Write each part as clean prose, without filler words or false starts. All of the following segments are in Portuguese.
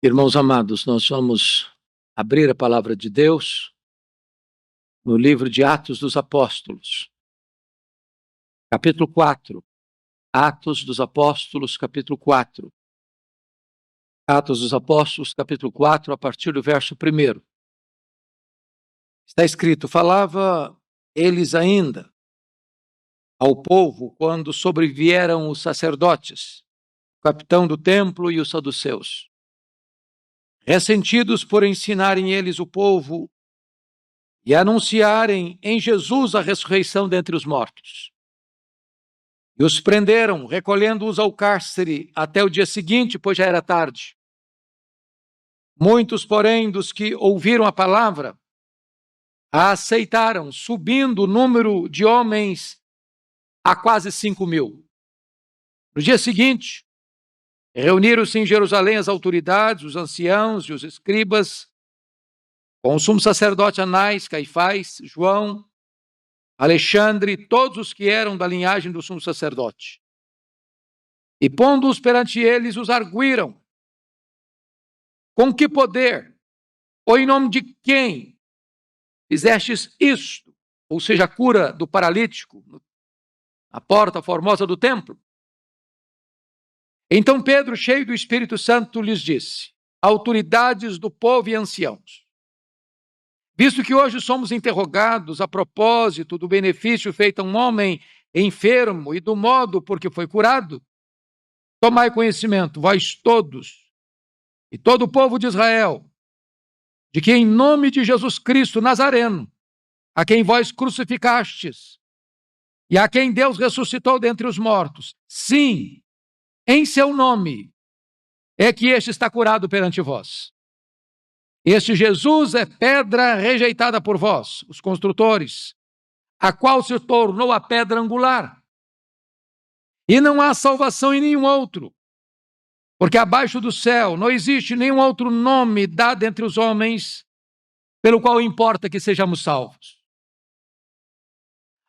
Irmãos amados, nós vamos abrir a palavra de Deus no livro de Atos dos Apóstolos, capítulo 4. Atos dos Apóstolos, capítulo 4. Atos dos Apóstolos, capítulo 4, a partir do verso 1. Está escrito: falava eles ainda ao povo quando sobrevieram os sacerdotes, o capitão do templo e os saduceus, ressentidos por ensinarem eles o povo e anunciarem em Jesus a ressurreição dentre os mortos. E os prenderam, recolhendo-os ao cárcere até o dia seguinte, pois já era tarde. Muitos, porém, dos que ouviram a palavra, a aceitaram, subindo o número de homens a quase 5.000. No dia seguinte, reuniram-se em Jerusalém as autoridades, os anciãos e os escribas, com o sumo sacerdote Anás, Caifás, João, Alexandre, todos os que eram da linhagem do sumo sacerdote. E pondo-os perante eles, os arguíram: com que poder, ou em nome de quem, fizestes isto? Ou seja, a cura do paralítico, a porta formosa do templo. Então Pedro, cheio do Espírito Santo, lhes disse: autoridades do povo e anciãos, visto que hoje somos interrogados a propósito do benefício feito a um homem enfermo e do modo por que foi curado, tomai conhecimento, vós todos, e todo o povo de Israel, de que em nome de Jesus Cristo Nazareno, a quem vós crucificastes, e a quem Deus ressuscitou dentre os mortos, sim, em seu nome, é que este está curado perante vós. Este Jesus é pedra rejeitada por vós, os construtores, a qual se tornou a pedra angular. E não há salvação em nenhum outro, porque abaixo do céu não existe nenhum outro nome dado entre os homens, pelo qual importa que sejamos salvos.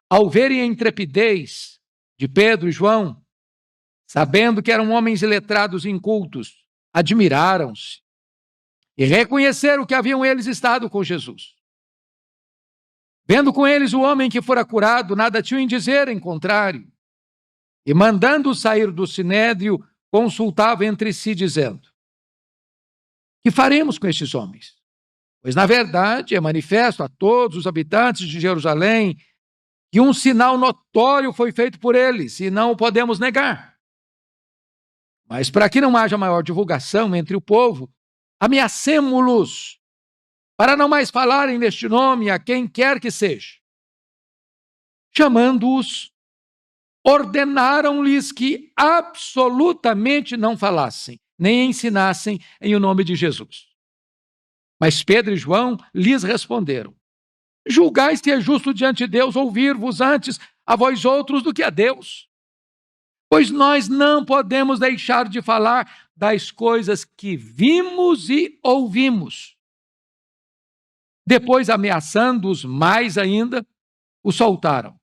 Ao verem a intrepidez de Pedro e João, sabendo que eram homens iletrados e incultos, admiraram-se e reconheceram que haviam eles estado com Jesus. Vendo com eles o homem que fora curado, nada tinham em dizer em contrário. E mandando-o sair do sinédrio, consultavam entre si, dizendo: que faremos com estes homens? Pois, na verdade, é manifesto a todos os habitantes de Jerusalém que um sinal notório foi feito por eles, e não o podemos negar. Mas, para que não haja maior divulgação entre o povo, ameacemo-los, para não mais falarem neste nome a quem quer que seja. Chamando-os, ordenaram-lhes que absolutamente não falassem, nem ensinassem em o nome de Jesus. Mas Pedro e João lhes responderam: julgais que é justo diante de Deus ouvir-vos antes a vós outros do que a Deus? Pois nós não podemos deixar de falar das coisas que vimos e ouvimos. Depois, ameaçando-os mais ainda, os soltaram,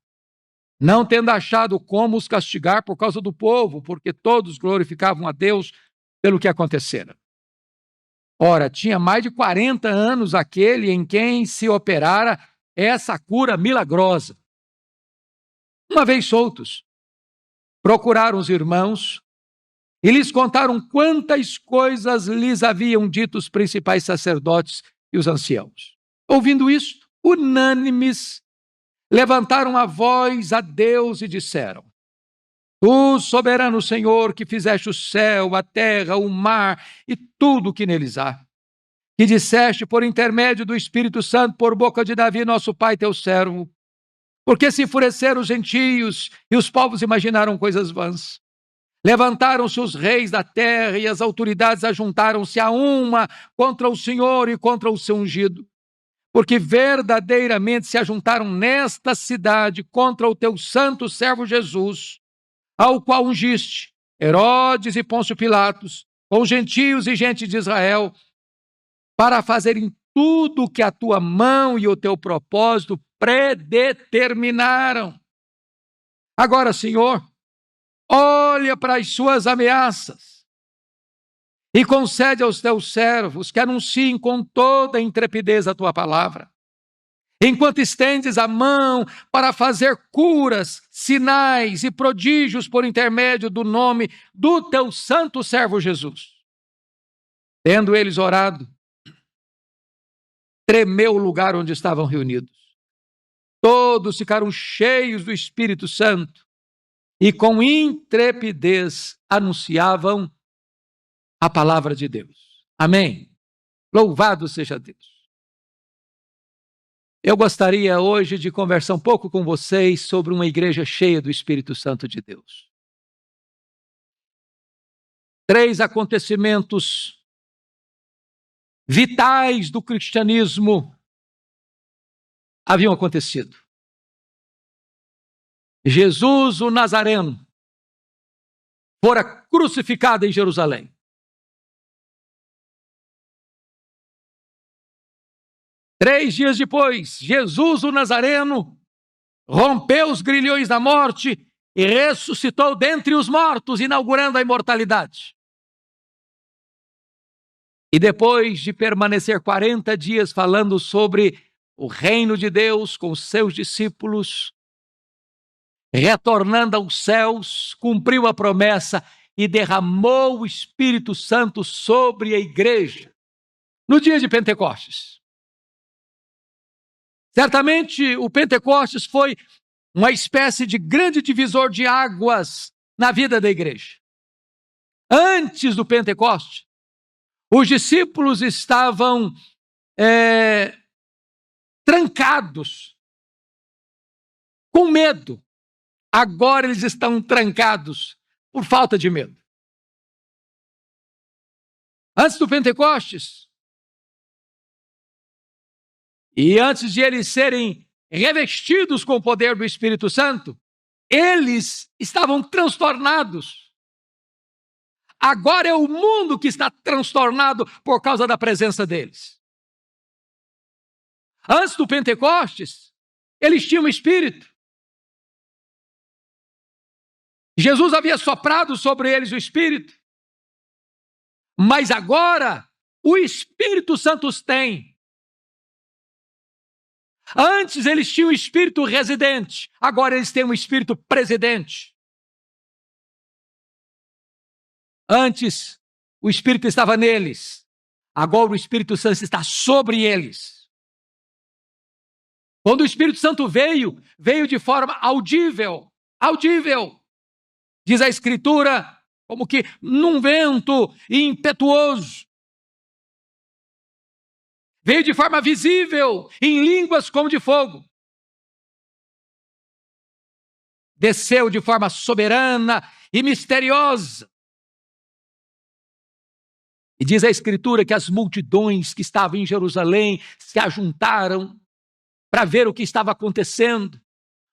não tendo achado como os castigar por causa do povo, porque todos glorificavam a Deus pelo que acontecera. Ora, tinha mais de 40 anos aquele em quem se operara essa cura milagrosa. Uma vez soltos, procuraram os irmãos e lhes contaram quantas coisas lhes haviam dito os principais sacerdotes e os anciãos. Ouvindo isto, unânimes, levantaram a voz a Deus e disseram: tu, soberano Senhor, que fizeste o céu, a terra, o mar e tudo o que neles há, que disseste por intermédio do Espírito Santo por boca de Davi, nosso pai, teu servo, porque se enfureceram os gentios e os povos imaginaram coisas vãs. Levantaram-se os reis da terra e as autoridades ajuntaram-se a uma contra o Senhor e contra o seu ungido, porque verdadeiramente se ajuntaram nesta cidade contra o teu santo servo Jesus, ao qual ungiste Herodes e Pôncio Pilatos, com gentios e gente de Israel, para fazerem tudo o que a tua mão e o teu propósito predeterminaram. Agora, Senhor, olha para as suas ameaças e concede aos teus servos que anunciem com toda a intrepidez a tua palavra, enquanto estendes a mão para fazer curas, sinais e prodígios por intermédio do nome do teu santo servo Jesus. Tendo eles orado, tremeu o lugar onde estavam reunidos. Todos ficaram cheios do Espírito Santo e com intrepidez anunciavam a palavra de Deus. Amém. Louvado seja Deus. Eu gostaria hoje de conversar um pouco com vocês sobre uma igreja cheia do Espírito Santo de Deus. 3 acontecimentos vitais do cristianismo haviam acontecido. Jesus, o Nazareno, fora crucificado em Jerusalém. Três dias depois, Jesus, o Nazareno, rompeu os grilhões da morte e ressuscitou dentre os mortos, inaugurando a imortalidade. E depois de permanecer 40 dias falando sobre o reino de Deus com os seus discípulos, retornando aos céus, cumpriu a promessa e derramou o Espírito Santo sobre a igreja no dia de Pentecostes. Certamente o Pentecostes foi uma espécie de grande divisor de águas na vida da igreja. Antes do Pentecostes, os discípulos estavam trancados, com medo. Agora eles estão trancados por falta de medo. Antes do Pentecostes, e antes de eles serem revestidos com o poder do Espírito Santo, eles estavam transtornados. Agora é o mundo que está transtornado por causa da presença deles. Antes do Pentecostes, eles tinham Espírito. Jesus havia soprado sobre eles o Espírito. Mas agora, o Espírito Santo os tem. Antes eles tinham um espírito residente, agora eles têm um espírito presidente. Antes o Espírito estava neles, agora o Espírito Santo está sobre eles. Quando o Espírito Santo veio de forma audível. Diz a Escritura, como que num vento impetuoso. Veio de forma visível, em línguas como de fogo. Desceu de forma soberana e misteriosa. E diz a Escritura que as multidões que estavam em Jerusalém se ajuntaram para ver o que estava acontecendo.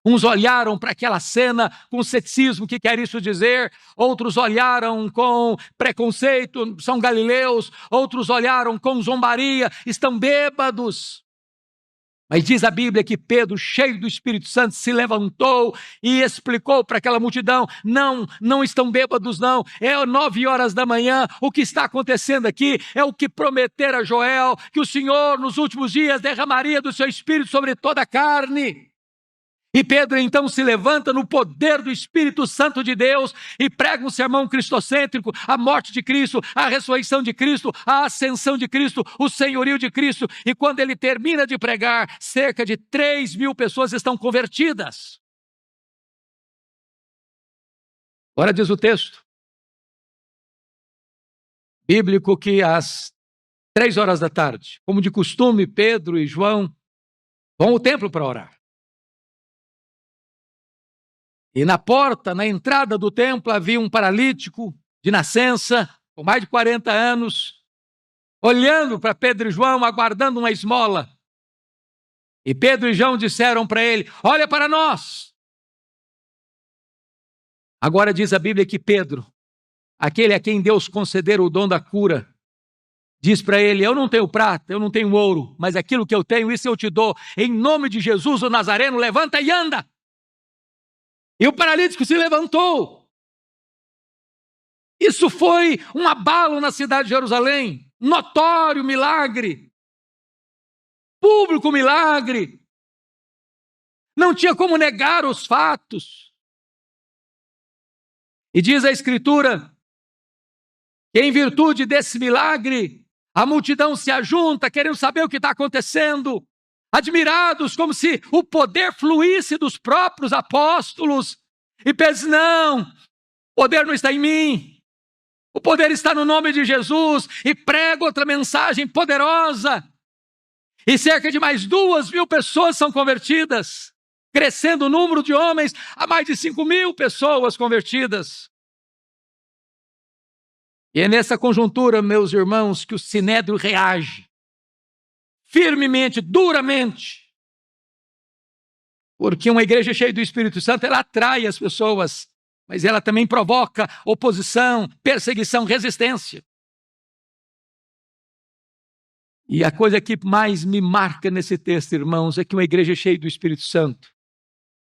Uns olharam para aquela cena com ceticismo, o que quer isso dizer? Outros olharam com preconceito, são galileus. Outros olharam com zombaria, estão bêbados. Mas diz a Bíblia que Pedro, cheio do Espírito Santo, se levantou e explicou para aquela multidão: não estão bêbados não, é 9h da manhã, o que está acontecendo aqui é o que prometera Joel, que o Senhor nos últimos dias derramaria do seu Espírito sobre toda a carne. E Pedro então se levanta no poder do Espírito Santo de Deus e prega um sermão cristocêntrico, a morte de Cristo, a ressurreição de Cristo, a ascensão de Cristo, o senhorio de Cristo. E quando ele termina de pregar, cerca de 3.000 pessoas estão convertidas. Agora diz o texto bíblico que às 3h da tarde, como de costume, Pedro e João vão ao templo para orar. E na porta, na entrada do templo, havia um paralítico de nascença, com mais de 40 anos, olhando para Pedro e João, aguardando uma esmola. E Pedro e João disseram para ele: olha para nós. Agora diz a Bíblia que Pedro, aquele a quem Deus conceder o dom da cura, diz para ele: eu não tenho prata, eu não tenho ouro, mas aquilo que eu tenho, isso eu te dou. Em nome de Jesus, o Nazareno, levanta e anda. E o paralítico se levantou. Isso foi um abalo na cidade de Jerusalém, notório milagre, público milagre. Não tinha como negar os fatos. E diz a Escritura que em virtude desse milagre, a multidão se ajunta, querendo saber o que está acontecendo, admirados, como se o poder fluísse dos próprios apóstolos. E pensa, não, o poder não está em mim, o poder está no nome de Jesus. E prega outra mensagem poderosa. E cerca de mais 2.000 pessoas são convertidas, crescendo o número de homens a mais de 5.000 pessoas convertidas. E é nessa conjuntura, meus irmãos, que o Sinédrio reage firmemente, duramente. Porque uma igreja cheia do Espírito Santo, ela atrai as pessoas, mas ela também provoca oposição, perseguição, resistência. E a coisa que mais me marca nesse texto, irmãos, é que uma igreja cheia do Espírito Santo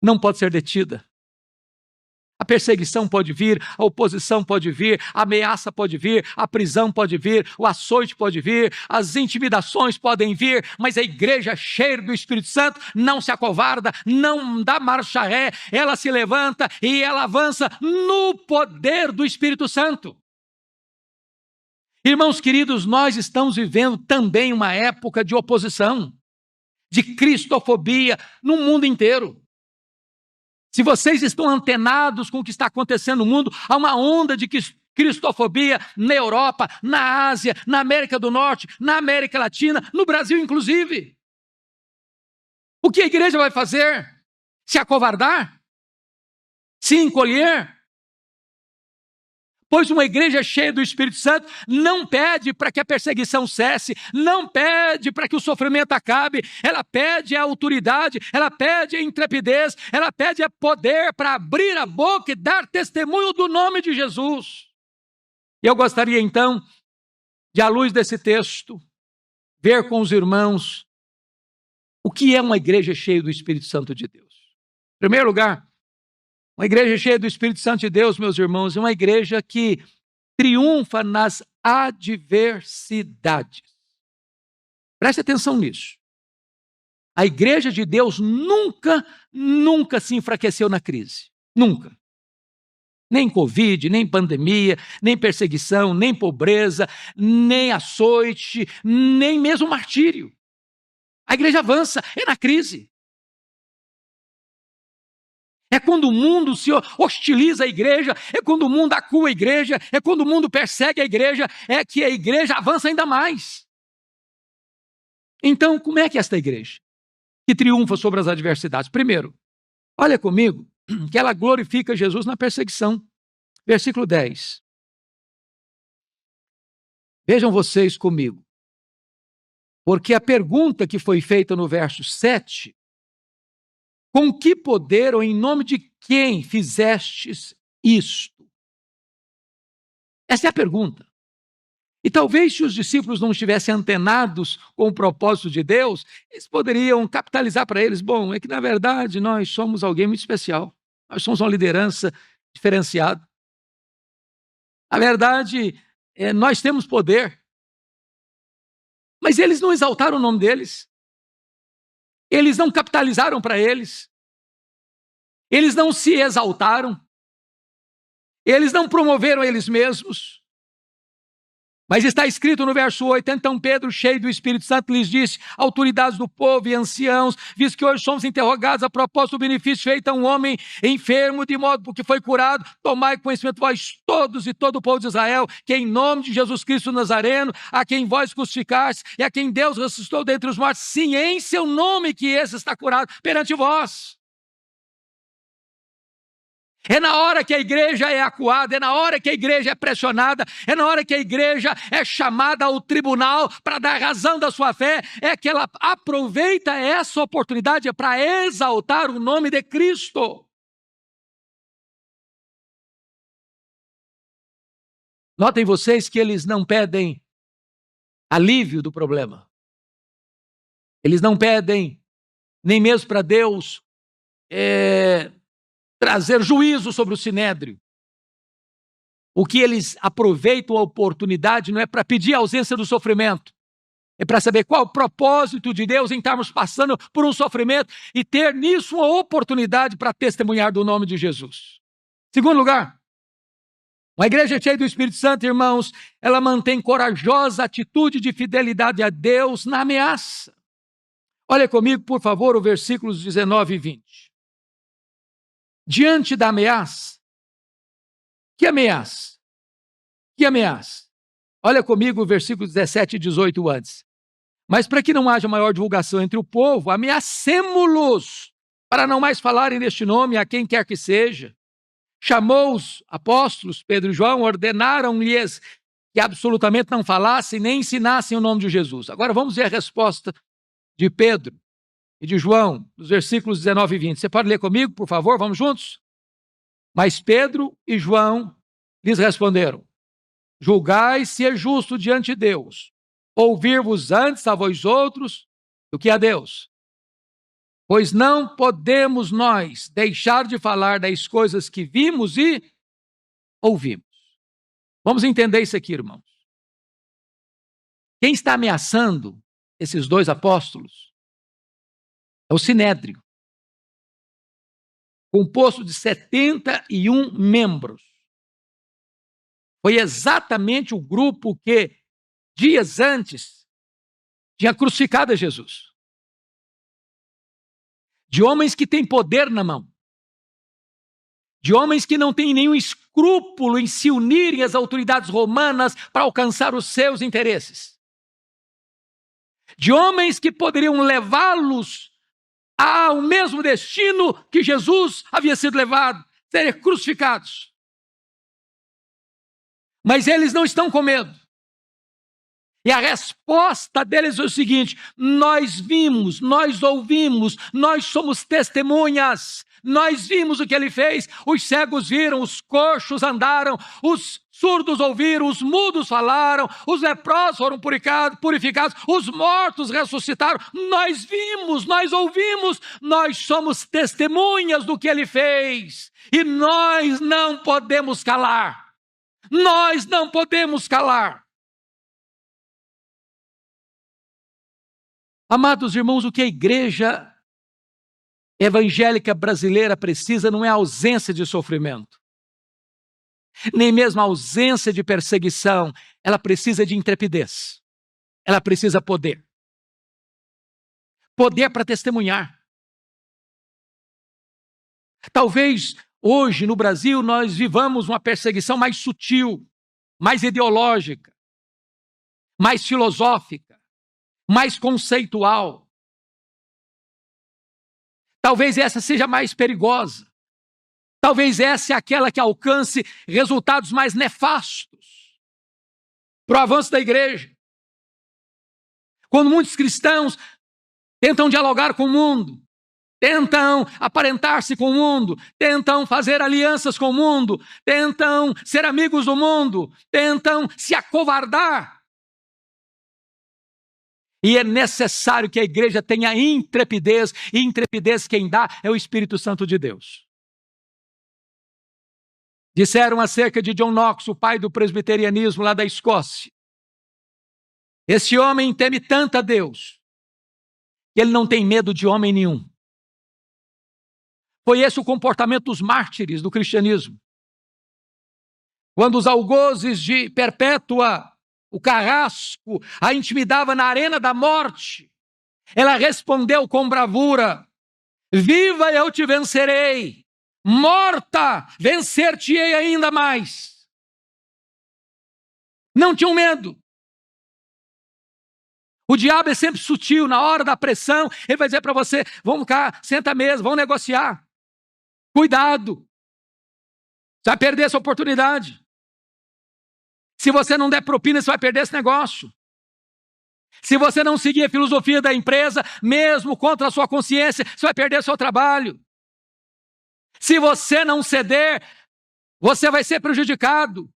não pode ser detida. A perseguição pode vir, a oposição pode vir, a ameaça pode vir, a prisão pode vir, o açoite pode vir, as intimidações podem vir, mas a igreja cheia do Espírito Santo não se acovarda, não dá marcha ré, ela se levanta e ela avança no poder do Espírito Santo. Irmãos queridos, nós estamos vivendo também uma época de oposição, de cristofobia no mundo inteiro. Se vocês estão antenados com o que está acontecendo no mundo, há uma onda de cristofobia na Europa, na Ásia, na América do Norte, na América Latina, no Brasil inclusive. O que a igreja vai fazer? Se acovardar? Se encolher? Pois uma igreja cheia do Espírito Santo não pede para que a perseguição cesse, não pede para que o sofrimento acabe, ela pede a autoridade, ela pede a intrepidez, ela pede a poder para abrir a boca e dar testemunho do nome de Jesus. E eu gostaria então de, à luz desse texto, ver com os irmãos o que é uma igreja cheia do Espírito Santo de Deus. Em primeiro lugar, uma igreja cheia do Espírito Santo de Deus, meus irmãos, é uma igreja que triunfa nas adversidades. Preste atenção nisso. A igreja de Deus nunca se enfraqueceu na crise. Nunca. Nem Covid, nem pandemia, nem perseguição, nem pobreza, nem açoite, nem mesmo martírio. A igreja avança, é na crise. É quando o mundo se hostiliza à igreja, é quando o mundo acua a igreja, é quando o mundo persegue a igreja, é que a igreja avança ainda mais. Então, como é que é esta igreja que triunfa sobre as adversidades? Primeiro, olha comigo, que ela glorifica Jesus na perseguição. Versículo 10. Vejam vocês comigo. Porque a pergunta que foi feita no verso 7, com que poder ou em nome de quem fizestes isto? Essa é a pergunta. E talvez se os discípulos não estivessem antenados com o propósito de Deus, eles poderiam capitalizar para eles, bom, é que na verdade nós somos alguém muito especial. Nós somos uma liderança diferenciada. Na verdade, nós temos poder. Mas eles não exaltaram o nome deles. Eles não capitalizaram para eles. Eles não se exaltaram. Eles não promoveram eles mesmos. Mas está escrito no verso 8, então Pedro, cheio do Espírito Santo, lhes disse, autoridades do povo e anciãos, visto que hoje somos interrogados a propósito do benefício feito a um homem enfermo, de modo que foi curado, tomai conhecimento vós todos e todo o povo de Israel, que em nome de Jesus Cristo Nazareno, a quem vós crucificaste e a quem Deus ressuscitou dentre os mortos, sim, em seu nome que esse está curado perante vós. É na hora que a igreja é acuada, é na hora que a igreja é pressionada, é na hora que a igreja é chamada ao tribunal para dar razão da sua fé, é que ela aproveita essa oportunidade para exaltar o nome de Cristo. Notem vocês que eles não pedem alívio do problema. Eles não pedem nem mesmo para Deus trazer juízo sobre o sinédrio. o que eles aproveitam a oportunidade não é para pedir a ausência do sofrimento, é para saber qual o propósito de Deus em estarmos passando por um sofrimento e ter nisso uma oportunidade para testemunhar do nome de Jesus. Segundo lugar, uma igreja cheia do Espírito Santo, irmãos, ela mantém corajosa atitude de fidelidade a Deus na ameaça. Olha comigo, por favor, os versículos 19 e 20. Diante da ameaça, que ameaça? Que ameaça? Olha comigo o versículo 17 e 18 antes. Mas para que não haja maior divulgação entre o povo, ameacemo-los para não mais falarem deste nome a quem quer que seja. Chamou os apóstolos, Pedro e João, ordenaram-lhes que absolutamente não falassem nem ensinassem o nome de Jesus. Agora vamos ver a resposta de Pedro e de João, dos versículos 19 e 20. Você pode ler comigo, por favor? Vamos juntos? Mas Pedro e João lhes responderam: julgai se é justo diante de Deus ouvir-vos antes a vós outros do que a Deus. Pois não podemos nós deixar de falar das coisas que vimos e ouvimos. Vamos entender isso aqui, irmãos. Quem está ameaçando esses dois apóstolos é o Sinédrio, composto de 71 membros. Foi exatamente o grupo que, dias antes, tinha crucificado a Jesus. De homens que têm poder na mão. De homens que não têm nenhum escrúpulo em se unirem às autoridades romanas para alcançar os seus interesses. De homens que poderiam levá-los ao mesmo destino que Jesus havia sido levado, serem crucificados. Mas eles não estão com medo. E a resposta deles é o seguinte: nós vimos, nós ouvimos, nós somos testemunhas, nós vimos o que ele fez, os cegos viram, os coxos andaram, os surdos ouviram, os mudos falaram, os leprosos foram purificados, os mortos ressuscitaram, nós vimos, nós ouvimos, nós somos testemunhas do que ele fez, e nós não podemos calar, nós não podemos calar. Amados irmãos, o que a igreja evangélica brasileira precisa não é a ausência de sofrimento, nem mesmo a ausência de perseguição. Ela precisa de intrepidez, ela precisa poder. Poder para testemunhar. Talvez hoje no Brasil nós vivamos uma perseguição mais sutil, mais ideológica, mais filosófica, mais conceitual. Talvez essa seja mais perigosa. Talvez essa é aquela que alcance resultados mais nefastos para o avanço da igreja. Quando muitos cristãos tentam dialogar com o mundo, tentam aparentar-se com o mundo, tentam fazer alianças com o mundo, tentam ser amigos do mundo, tentam se acovardar. E é necessário que a igreja tenha intrepidez, e intrepidez quem dá é o Espírito Santo de Deus. Disseram acerca de John Knox, o pai do presbiterianismo lá da Escócia: esse homem teme tanto a Deus, que ele não tem medo de homem nenhum. Foi esse o comportamento dos mártires do cristianismo. Quando os algozes de Perpétua, o carrasco, a intimidava na arena da morte, ela respondeu com bravura: viva, eu te vencerei, morta, vencer-te-ei ainda mais. Não tinham medo. O diabo é sempre sutil. Na hora da pressão, ele vai dizer para você: vamos cá, senta à mesa, vamos negociar. Cuidado, você vai perder essa oportunidade. Se você não der propina, você vai perder esse negócio. Se você não seguir a filosofia da empresa, mesmo contra a sua consciência, você vai perder seu trabalho. Se você não ceder, você vai ser prejudicado.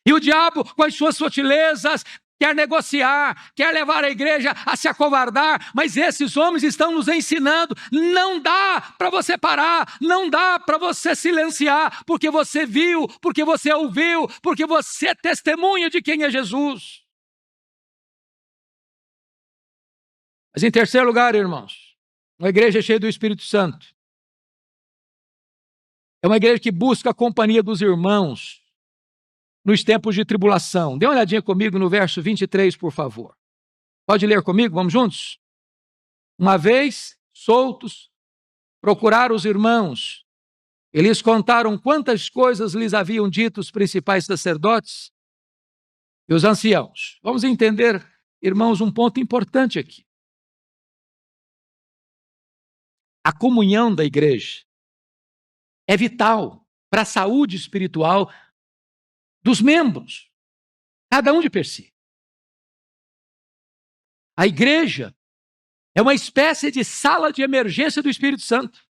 E o diabo, com as suas sutilezas, quer negociar, quer levar a igreja a se acovardar, mas esses homens estão nos ensinando, não dá para você parar, não dá para você silenciar, porque você viu, porque você ouviu, porque você é testemunha de quem é Jesus. Mas em terceiro lugar, irmãos, uma igreja cheia do Espírito Santo é uma igreja que busca a companhia dos irmãos nos tempos de tribulação. Dê uma olhadinha comigo no verso 23, por favor. Pode ler comigo? Vamos juntos? Uma vez, soltos, procuraram os irmãos. Eles contaram quantas coisas lhes haviam dito os principais sacerdotes e os anciãos. Vamos entender, irmãos, um ponto importante aqui. A comunhão da igreja é vital para a saúde espiritual dos membros, cada um de per si. A igreja é uma espécie de sala de emergência do Espírito Santo.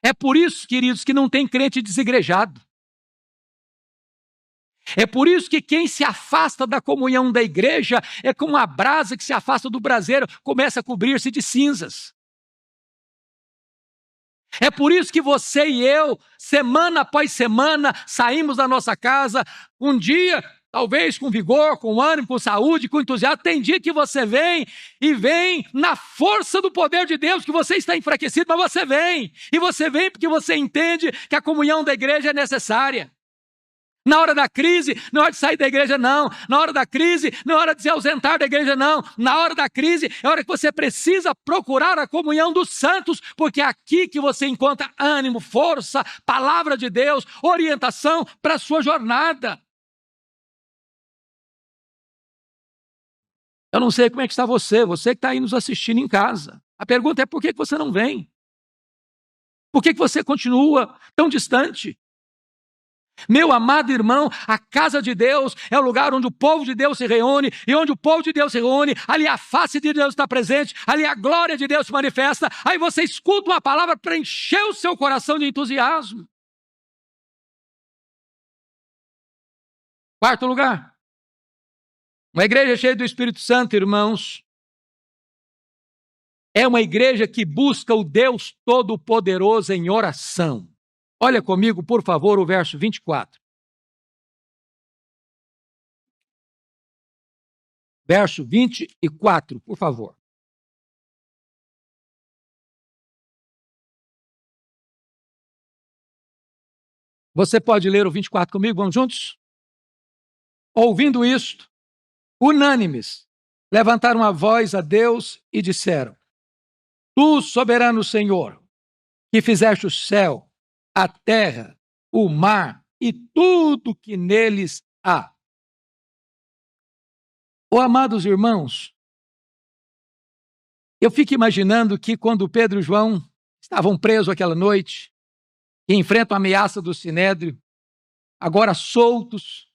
É por isso, queridos, que não tem crente desigrejado. É por isso que quem se afasta da comunhão da igreja é como a brasa que se afasta do braseiro, começa a cobrir-se de cinzas. É por isso que você e eu, semana após semana, saímos da nossa casa, um dia, talvez com vigor, com ânimo, com saúde, com entusiasmo. Tem dia que você vem e vem na força do poder de Deus, que você está enfraquecido, mas você vem. E você vem porque você entende que a comunhão da igreja é necessária. Na hora da crise, não é hora de sair da igreja, não. Na hora da crise, não é hora de se ausentar da igreja, não. Na hora da crise, é hora que você precisa procurar a comunhão dos santos, porque é aqui que você encontra ânimo, força, palavra de Deus, orientação para a sua jornada. Eu não sei como é que está você que está aí nos assistindo em casa. A pergunta é por que você não vem? Por que você continua tão distante? Meu amado irmão, a casa de Deus é o lugar onde o povo de Deus se reúne, e onde o povo de Deus se reúne, ali a face de Deus está presente, ali a glória de Deus se manifesta, aí você escuta uma palavra para encher o seu coração de entusiasmo. Quarto lugar, uma igreja cheia do Espírito Santo, irmãos, é uma igreja que busca o Deus Todo-Poderoso em oração. Olha comigo, por favor, o verso 24. Verso 24, por favor. Você pode ler o 24 comigo? Vamos juntos? Ouvindo isto, unânimes, levantaram a voz a Deus e disseram: Tu, soberano Senhor, que fizeste o céu, a terra, o mar e tudo que neles há. Amados irmãos, eu fico imaginando que quando Pedro e João estavam presos aquela noite, e enfrentam a ameaça do sinédrio, agora soltos,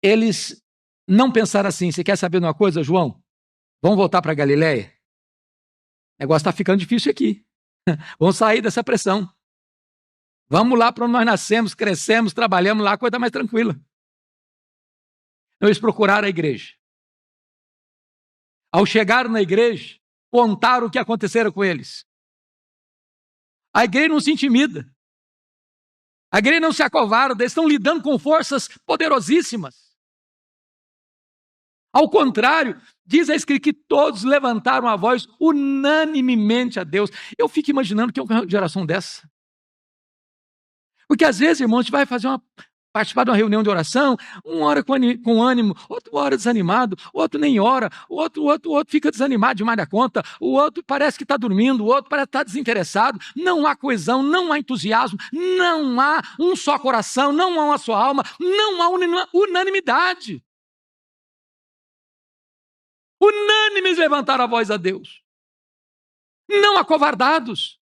eles não pensaram assim: você quer saber de uma coisa, João? Vamos voltar para Galileia? O negócio está ficando difícil aqui. Vamos sair dessa pressão. Vamos lá para onde nós nascemos, crescemos, trabalhamos lá, a coisa mais tranquila. Eles procuraram a igreja. Ao chegar na igreja, contaram o que acontecera com eles. A igreja não se intimida. A igreja não se acovarda, eles estão lidando com forças poderosíssimas. Ao contrário, diz a Escritura que todos levantaram a voz unanimemente a Deus. Eu fico imaginando que é uma geração dessa. Porque às vezes, irmãos, a gente vai participar de uma reunião de oração, uma hora com ânimo, outra hora desanimado, outro nem ora, outro fica desanimado demais da conta, o outro parece que está dormindo, o outro parece que está desinteressado, não há coesão, não há entusiasmo, não há um só coração, não há uma só alma, não há unanimidade. Unânimes levantaram a voz a Deus, não acovardados.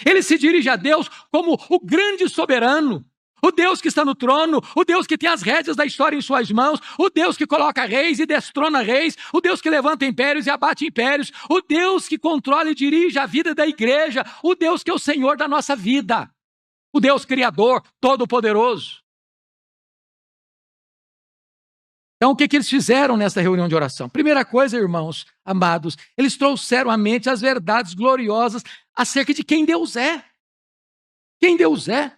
Ele se dirige a Deus como o grande soberano, o Deus que está no trono, o Deus que tem as rédeas da história em suas mãos, o Deus que coloca reis e destrona reis, o Deus que levanta impérios e abate impérios, o Deus que controla e dirige a vida da igreja, o Deus que é o Senhor da nossa vida, o Deus Criador, Todo-Poderoso. Então, o que eles fizeram nessa reunião de oração? Primeira coisa, irmãos amados, eles trouxeram à mente as verdades gloriosas acerca de quem Deus é. Quem Deus é.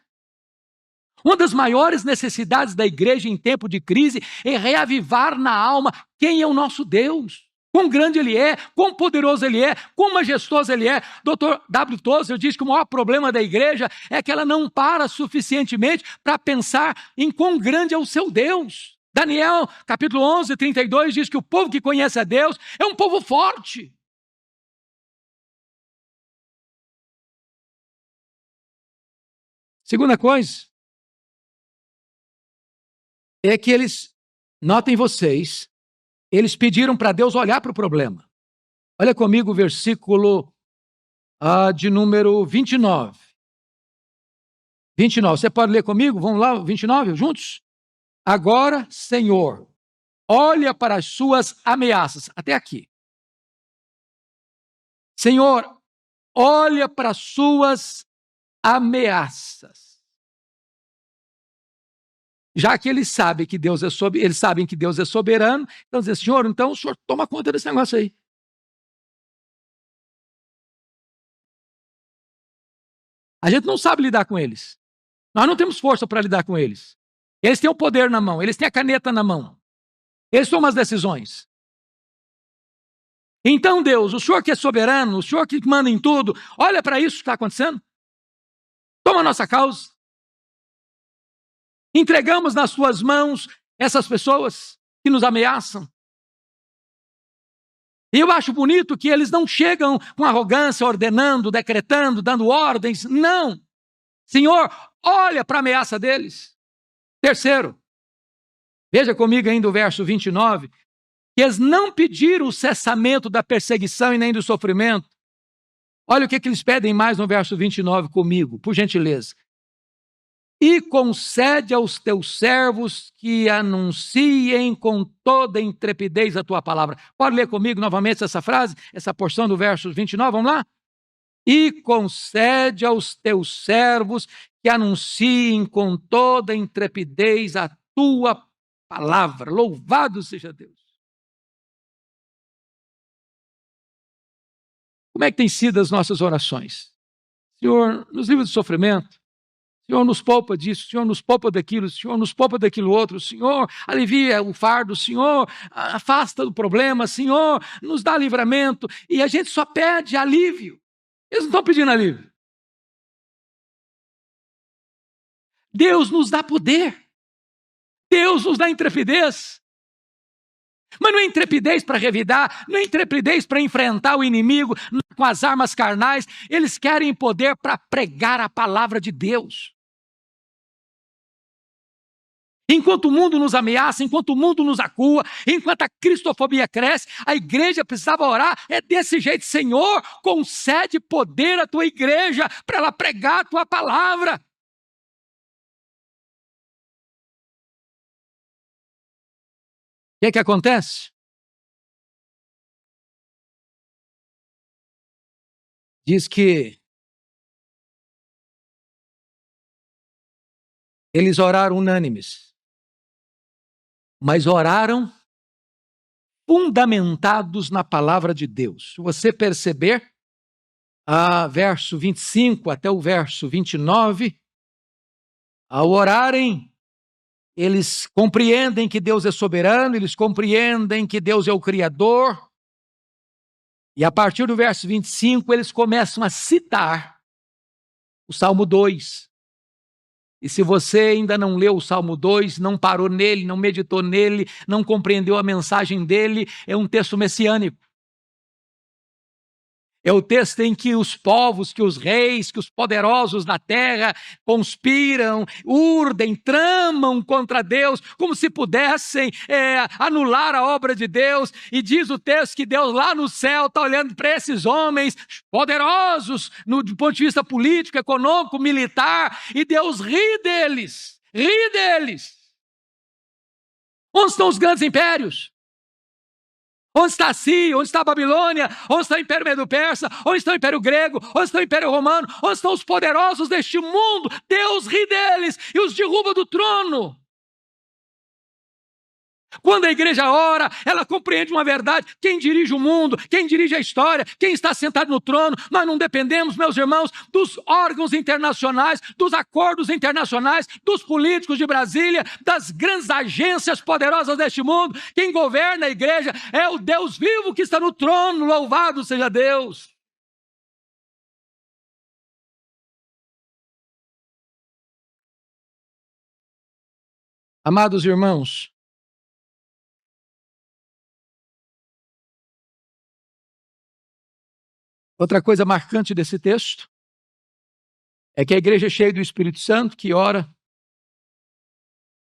Uma das maiores necessidades da igreja em tempo de crise é reavivar na alma quem é o nosso Deus. Quão grande Ele é, quão poderoso Ele é, quão majestoso Ele é. Dr. W. Tozer diz que o maior problema da igreja é que ela não para suficientemente para pensar em quão grande é o seu Deus. Daniel, capítulo 11, 32, diz que o povo que conhece a Deus é um povo forte. Segunda coisa é que eles, notem vocês, eles pediram para Deus olhar para o problema. Olha comigo o versículo de número 29. 29, você pode ler comigo? Vamos lá, 29, juntos? Agora, Senhor, olha para as suas ameaças. Até aqui. Senhor, olha para as suas ameaças. Já que eles sabem que Deus é soberano, então dizem, Senhor, então o Senhor toma conta desse negócio aí. A gente não sabe lidar com eles. Nós não temos força para lidar com eles. Eles têm o poder na mão, eles têm a caneta na mão. Eles tomam as decisões. Então, Deus, o Senhor que é soberano, o Senhor que manda em tudo, olha para isso que está acontecendo. Toma a nossa causa. Entregamos nas suas mãos essas pessoas que nos ameaçam. E eu acho bonito que eles não chegam com arrogância, ordenando, decretando, dando ordens. Não. Senhor, olha para a ameaça deles. Terceiro, veja comigo ainda o verso 29, que eles não pediram o cessamento da perseguição e nem do sofrimento. Olha o que eles pedem mais no verso 29 comigo, por gentileza. E concede aos teus servos que anunciem com toda intrepidez a tua palavra. Pode ler comigo novamente essa frase, essa porção do verso 29, vamos lá? E concede aos teus servos que anunciem com toda intrepidez a tua palavra. Louvado seja Deus. Como é que tem sido as nossas orações? Senhor, nos livra do sofrimento. Senhor, nos poupa disso. Senhor, nos poupa daquilo. Senhor, nos poupa daquilo outro. Senhor, alivia o fardo. Senhor, afasta do problema. Senhor, nos dá livramento. E a gente só pede alívio. Eles não estão pedindo alívio. Deus nos dá poder. Deus nos dá intrepidez. Mas não é intrepidez para revidar, não é intrepidez para enfrentar o inimigo com as armas carnais. Eles querem poder para pregar a palavra de Deus. Enquanto o mundo nos ameaça, enquanto o mundo nos acua, enquanto a cristofobia cresce, a igreja precisava orar. É desse jeito, Senhor, concede poder à tua igreja para ela pregar a tua palavra. O que acontece? Diz que eles oraram unânimes, mas oraram fundamentados na palavra de Deus. Se você perceber, verso 25 até o verso 29, ao orarem, eles compreendem que Deus é soberano, eles compreendem que Deus é o Criador. E a partir do verso 25, eles começam a citar o Salmo 2. E se você ainda não leu o Salmo 2, não parou nele, não meditou nele, não compreendeu a mensagem dele, é um texto messiânico. É o texto em que os povos, que os reis, que os poderosos da terra conspiram, urdem, tramam contra Deus, como se pudessem anular a obra de Deus. E diz o texto que Deus lá no céu está olhando para esses homens poderosos, do ponto de vista político, econômico, militar, e Deus ri deles, ri deles. Onde estão os grandes impérios? Onde está a Síria? Onde está a Babilônia? Onde está o Império Medo-Persa? Onde está o Império Grego? Onde está o Império Romano? Onde estão os poderosos deste mundo? Deus ri deles e os derruba do trono. Quando a igreja ora, ela compreende uma verdade. Quem dirige o mundo, quem dirige a história, quem está sentado no trono, nós não dependemos, meus irmãos, dos órgãos internacionais, dos acordos internacionais, dos políticos de Brasília, das grandes agências poderosas deste mundo. Quem governa a igreja é o Deus vivo que está no trono, louvado seja Deus. Amados irmãos, outra coisa marcante desse texto é que a igreja é cheia do Espírito Santo, que ora,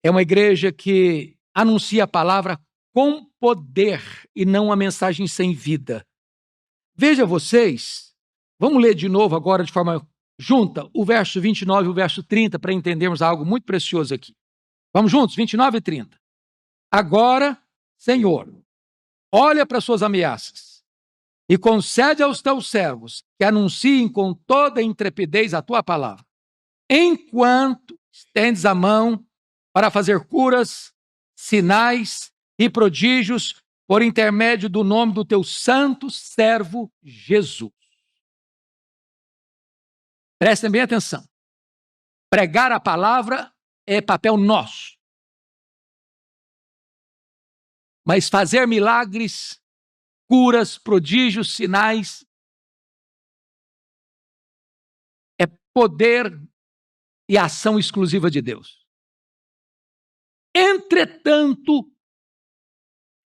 é uma igreja que anuncia a palavra com poder e não uma mensagem sem vida. Veja vocês, vamos ler de novo agora de forma junta o verso 29 e o verso 30 para entendermos algo muito precioso aqui. Vamos juntos, 29 e 30. Agora, Senhor, olha para suas ameaças e concede aos teus servos que anunciem com toda intrepidez a tua palavra, enquanto estendes a mão para fazer curas, sinais e prodígios por intermédio do nome do teu santo servo Jesus. Prestem bem atenção. Pregar a palavra é papel nosso. Mas fazer milagres, curas, prodígios, sinais, é poder e ação exclusiva de Deus. Entretanto,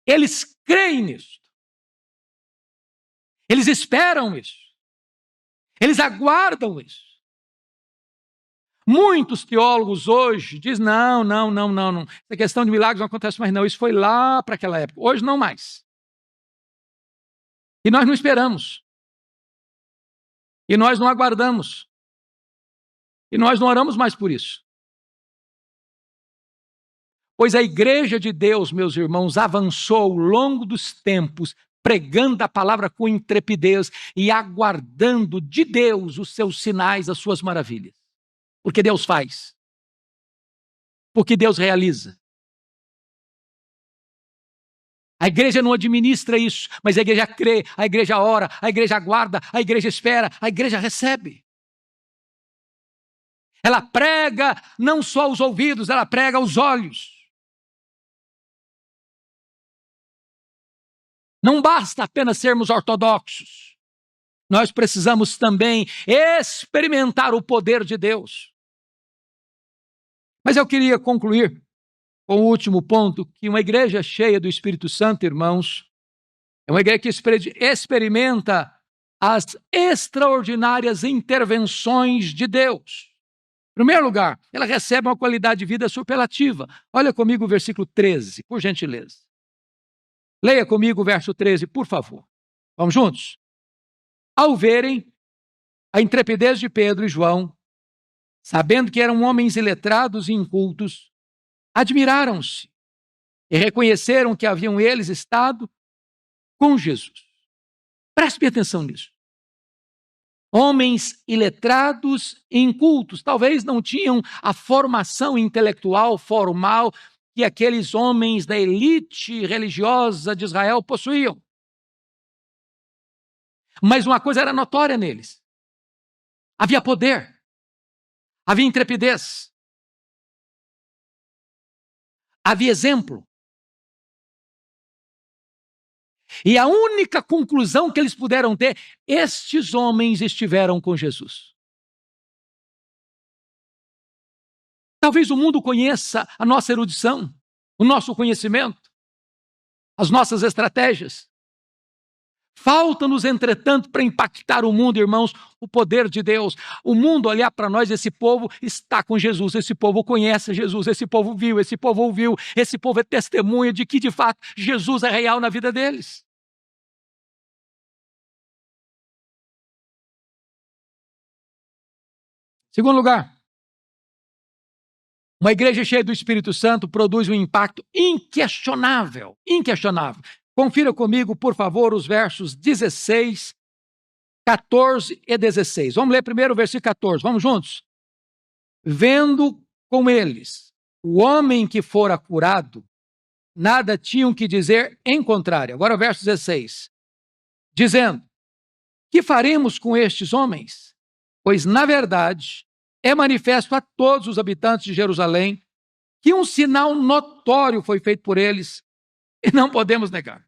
eles creem nisso. Eles esperam isso. Eles aguardam isso. Muitos teólogos hoje dizem, não. Essa questão de milagres não acontece mais não. Isso foi lá para aquela época. Hoje não mais. E nós não esperamos. E nós não aguardamos. E nós não oramos mais por isso. Pois a igreja de Deus, meus irmãos, avançou ao longo dos tempos, pregando a palavra com intrepidez e aguardando de Deus os seus sinais, as suas maravilhas. Porque Deus faz. Porque Deus realiza. A igreja não administra isso, mas a igreja crê, a igreja ora, a igreja aguarda, a igreja espera, a igreja recebe. Ela prega não só aos ouvidos, ela prega aos olhos. Não basta apenas sermos ortodoxos. Nós precisamos também experimentar o poder de Deus. Mas eu queria concluir com o último ponto, que uma igreja cheia do Espírito Santo, irmãos, é uma igreja que experimenta as extraordinárias intervenções de Deus. Em primeiro lugar, ela recebe uma qualidade de vida superlativa. Olha comigo o versículo 13, por gentileza. Leia comigo o verso 13, por favor. Vamos juntos? Ao verem a intrepidez de Pedro e João, sabendo que eram homens iletrados e incultos, admiraram-se e reconheceram que haviam eles estado com Jesus. Preste atenção nisso. Homens iletrados e incultos, talvez não tinham a formação intelectual formal que aqueles homens da elite religiosa de Israel possuíam. Mas uma coisa era notória neles. Havia poder. Havia intrepidez. Havia exemplo. E a única conclusão que eles puderam ter, estes homens estiveram com Jesus. Talvez o mundo conheça a nossa erudição, o nosso conhecimento, as nossas estratégias. Falta-nos, entretanto, para impactar o mundo, irmãos, o poder de Deus. O mundo olhar para nós, esse povo está com Jesus, esse povo conhece Jesus, esse povo viu, esse povo ouviu, esse povo é testemunha de que, de fato, Jesus é real na vida deles. Segundo lugar, uma igreja cheia do Espírito Santo produz um impacto inquestionável. Confira comigo, por favor, os versos 16, 14 e 16. Vamos ler primeiro o versículo 14. Vamos juntos? Vendo com eles o homem que fora curado, nada tinham que dizer em contrário. Agora o verso 16. Dizendo, que faremos com estes homens? Pois, na verdade, é manifesto a todos os habitantes de Jerusalém que um sinal notório foi feito por eles e não podemos negar.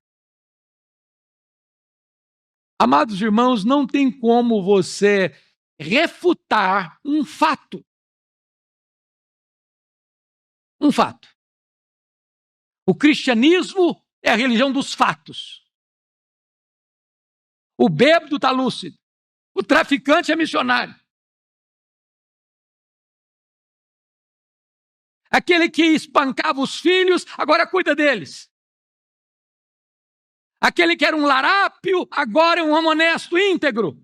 Amados irmãos, não tem como você refutar um fato. Um fato. O cristianismo é a religião dos fatos. O bêbado está lúcido. O traficante é missionário. Aquele que espancava os filhos, agora cuida deles. Aquele que era um larápio, agora é um homem honesto, íntegro.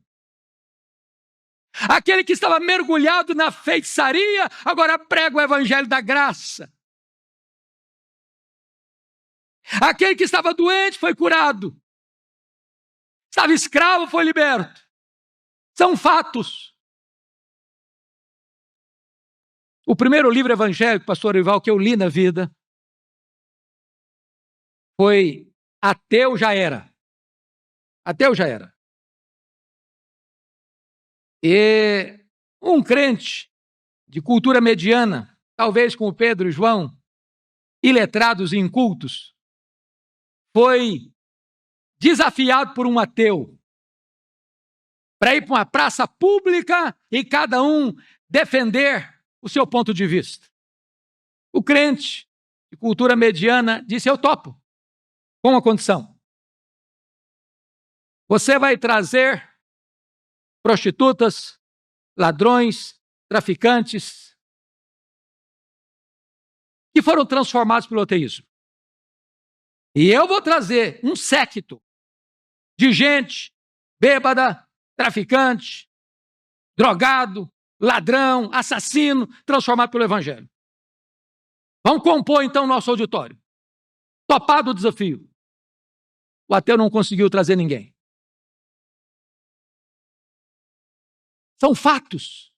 Aquele que estava mergulhado na feitiçaria, agora prega o evangelho da graça. Aquele que estava doente foi curado. Estava escravo, foi liberto. São fatos. O primeiro livro evangélico, pastor Ival, que eu li na vida, foi Ateu Já Era. Ateu Já Era. E um crente de cultura mediana, talvez como Pedro e João, iletrados e incultos, foi desafiado por um ateu para ir para uma praça pública e cada um defender o seu ponto de vista. O crente de cultura mediana disse, eu topo, com uma condição. Você vai trazer prostitutas, ladrões, traficantes, que foram transformados pelo ateísmo. E eu vou trazer um séquito de gente bêbada, traficante, drogado, ladrão, assassino, transformado pelo evangelho. Vamos compor então nosso auditório. Topado o desafio. O ateu não conseguiu trazer ninguém. São fatos.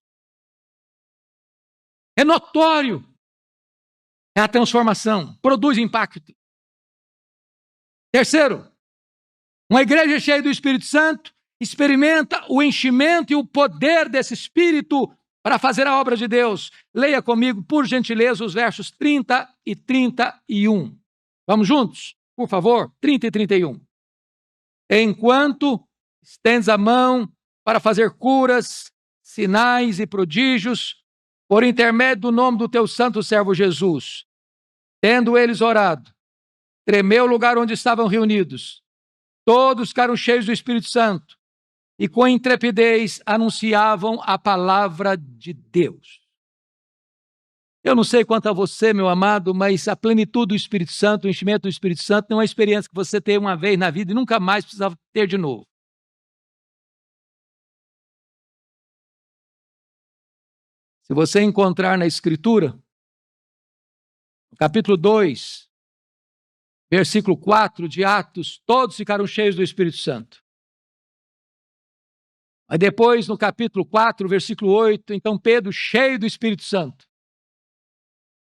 É notório. É a transformação. Produz impacto. Terceiro, uma igreja cheia do Espírito Santo experimenta o enchimento e o poder desse Espírito para fazer a obra de Deus. Leia comigo, por gentileza, os versos 30 e 31. Vamos juntos? Por favor, 30 e 31. Enquanto estendes a mão para fazer curas, sinais e prodígios, por intermédio do nome do teu santo servo Jesus, tendo eles orado, tremeu o lugar onde estavam reunidos. Todos ficaram cheios do Espírito Santo e com intrepidez anunciavam a palavra de Deus. Eu não sei quanto a você, meu amado, mas a plenitude do Espírito Santo, o enchimento do Espírito Santo, não é uma experiência que você tem uma vez na vida e nunca mais precisava ter de novo. Se você encontrar na Escritura, no capítulo 2, versículo 4 de Atos, todos ficaram cheios do Espírito Santo. Mas depois, no capítulo 4, versículo 8, então Pedro, cheio do Espírito Santo.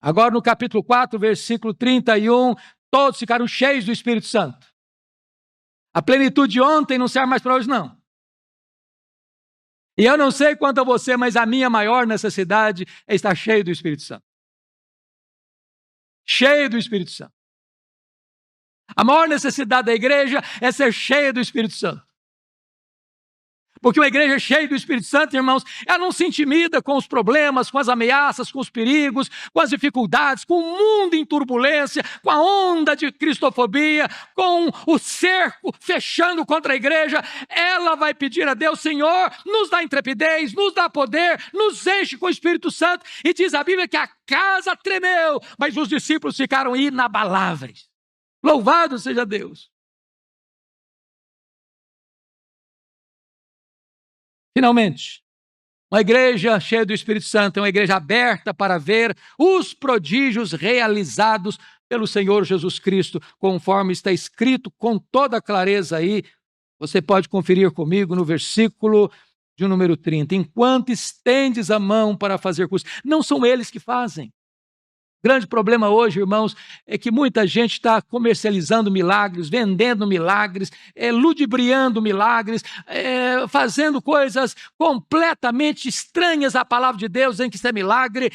Agora, no capítulo 4, versículo 31, todos ficaram cheios do Espírito Santo. A plenitude de ontem não serve mais para hoje, não. E eu não sei quanto a você, mas a minha maior necessidade é estar cheio do Espírito Santo. Cheio do Espírito Santo. A maior necessidade da igreja é ser cheia do Espírito Santo. Porque uma igreja cheia do Espírito Santo, irmãos, ela não se intimida com os problemas, com as ameaças, com os perigos, com as dificuldades, com o mundo em turbulência, com a onda de cristofobia, com o cerco fechando contra a igreja. Ela vai pedir a Deus, Senhor, nos dá intrepidez, nos dá poder, nos enche com o Espírito Santo. E diz a Bíblia que a casa tremeu, mas os discípulos ficaram inabaláveis. Louvado seja Deus. Finalmente, uma igreja cheia do Espírito Santo é uma igreja aberta para ver os prodígios realizados pelo Senhor Jesus Cristo, conforme está escrito com toda clareza aí. Você pode conferir comigo no versículo de número 30. Enquanto estendes a mão para fazer cursos, não são eles que fazem. grande problema hoje, irmãos, é que muita gente está comercializando milagres, vendendo milagres, ludibriando milagres, fazendo coisas completamente estranhas à palavra de Deus, dizendo que isso é milagre,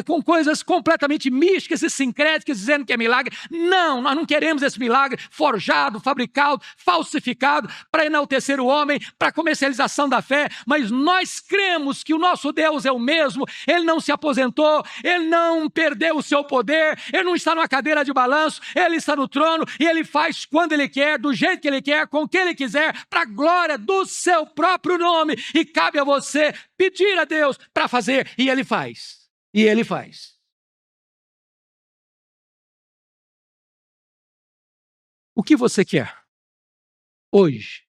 com coisas completamente místicas e sincréticas, dizendo que é milagre. Não, nós não queremos esse milagre forjado, fabricado, falsificado, para enaltecer o homem, para comercialização da fé, mas nós cremos que o nosso Deus é o mesmo, Ele não se aposentou, Ele não perdeu o seu poder, Ele não está numa cadeira de balanço, Ele está no trono e Ele faz quando Ele quer, do jeito que Ele quer, com quem Ele quiser, para a glória do seu próprio nome. E cabe a você pedir a Deus para fazer, e Ele faz. E Ele faz. O que você quer hoje,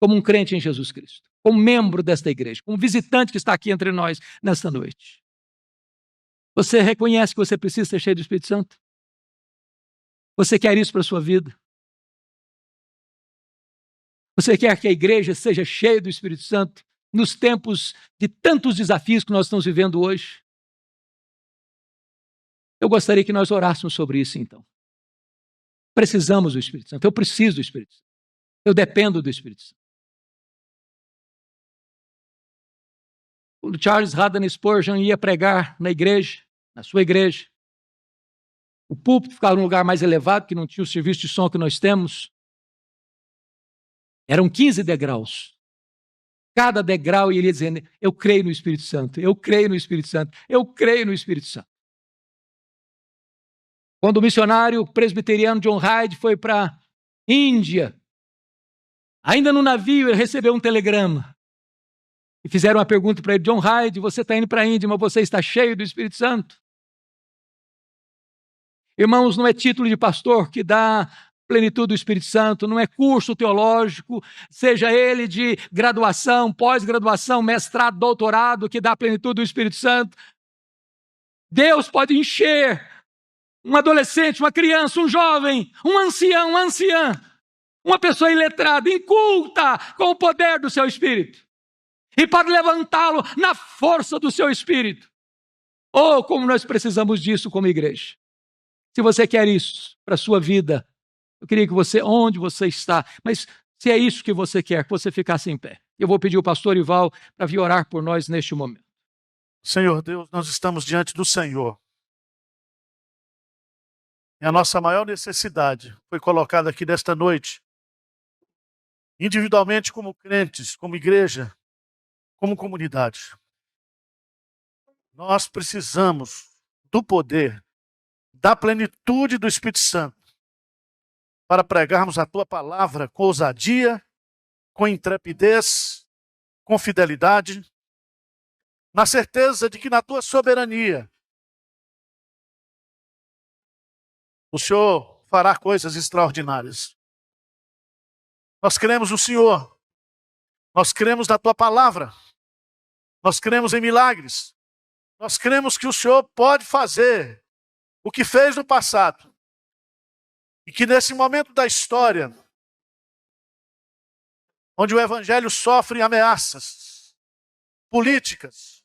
como um crente em Jesus Cristo, como membro desta igreja, como visitante que está aqui entre nós nesta noite? Você reconhece que você precisa ser cheio do Espírito Santo? Você quer isso para a sua vida? Você quer que a igreja seja cheia do Espírito Santo nos tempos de tantos desafios que nós estamos vivendo hoje? Eu gostaria que nós orássemos sobre isso, então. Precisamos do Espírito Santo. Eu preciso do Espírito Santo. Eu dependo do Espírito Santo. Quando Charles Haddon Spurgeon ia pregar na igreja, na sua igreja, o púlpito ficava num lugar mais elevado, que não tinha o serviço de som que nós temos. Eram 15 degraus. Cada degrau ele ia dizendo: eu creio no Espírito Santo, eu creio no Espírito Santo, eu creio no Espírito Santo. Quando o missionário presbiteriano John Hyde foi para a Índia, ainda no navio ele recebeu um telegrama. E fizeram uma pergunta para ele: John Hyde, você está indo para a Índia, mas você está cheio do Espírito Santo? Irmãos, não é título de pastor que dá plenitude do Espírito Santo, não é curso teológico, seja ele de graduação, pós-graduação, mestrado, doutorado, que dá plenitude do Espírito Santo. Deus pode encher um adolescente, uma criança, um jovem, um ancião, uma anciã, uma pessoa iletrada, inculta, com o poder do seu Espírito. E para levantá-lo na força do seu Espírito. Oh, como nós precisamos disso como igreja. Se você quer isso para a sua vida, eu queria que você, onde você está, mas se é isso que você quer, que você ficasse em pé. Eu vou pedir ao pastor Ival para vir orar por nós neste momento. Senhor Deus, nós estamos diante do Senhor. E a nossa maior necessidade foi colocada aqui nesta noite, individualmente como crentes, como igreja, como comunidade. Nós precisamos do poder, da plenitude do Espírito Santo, para pregarmos a Tua palavra com ousadia, com intrepidez, com fidelidade, na certeza de que na Tua soberania, o Senhor fará coisas extraordinárias. Nós cremos no Senhor, nós cremos na Tua palavra, nós cremos em milagres, nós cremos que o Senhor pode fazer o que fez no passado. E que nesse momento da história, onde o Evangelho sofre ameaças políticas,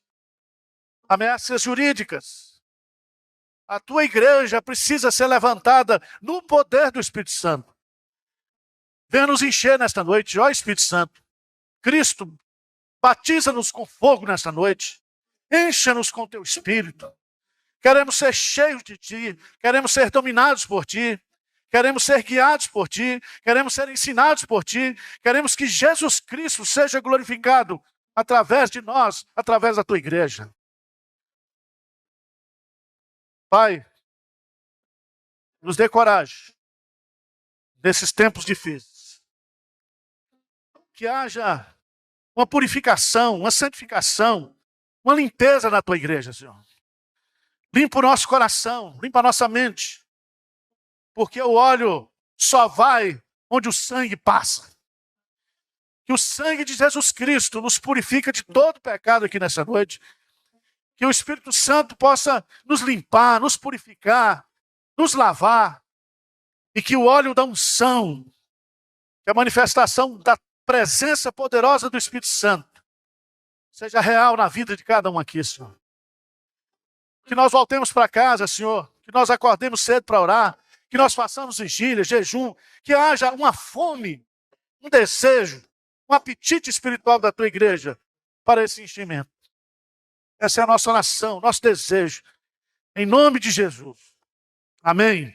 ameaças jurídicas, a tua igreja precisa ser levantada no poder do Espírito Santo. Venha nos encher nesta noite, ó Espírito Santo. Cristo, batiza-nos com fogo nesta noite. Encha-nos com teu Espírito. Queremos ser cheios de ti, queremos ser dominados por ti. Queremos ser guiados por Ti, queremos ser ensinados por Ti, queremos que Jesus Cristo seja glorificado através de nós, através da Tua igreja. Pai, nos dê coragem nesses tempos difíceis. Que haja uma purificação, uma santificação, uma limpeza na Tua igreja, Senhor. Limpa o nosso coração, limpa a nossa mente. Porque o óleo só vai onde o sangue passa. Que o sangue de Jesus Cristo nos purifica de todo pecado aqui nessa noite. Que o Espírito Santo possa nos limpar, nos purificar, nos lavar. E que o óleo da unção, que a manifestação da presença poderosa do Espírito Santo, seja real na vida de cada um aqui, Senhor. Que nós voltemos para casa, Senhor. Que nós acordemos cedo para orar. Que nós façamos vigília, jejum. Que haja uma fome, um desejo, um apetite espiritual da tua igreja para esse enchimento. Essa é a nossa oração, nosso desejo. Em nome de Jesus. Amém.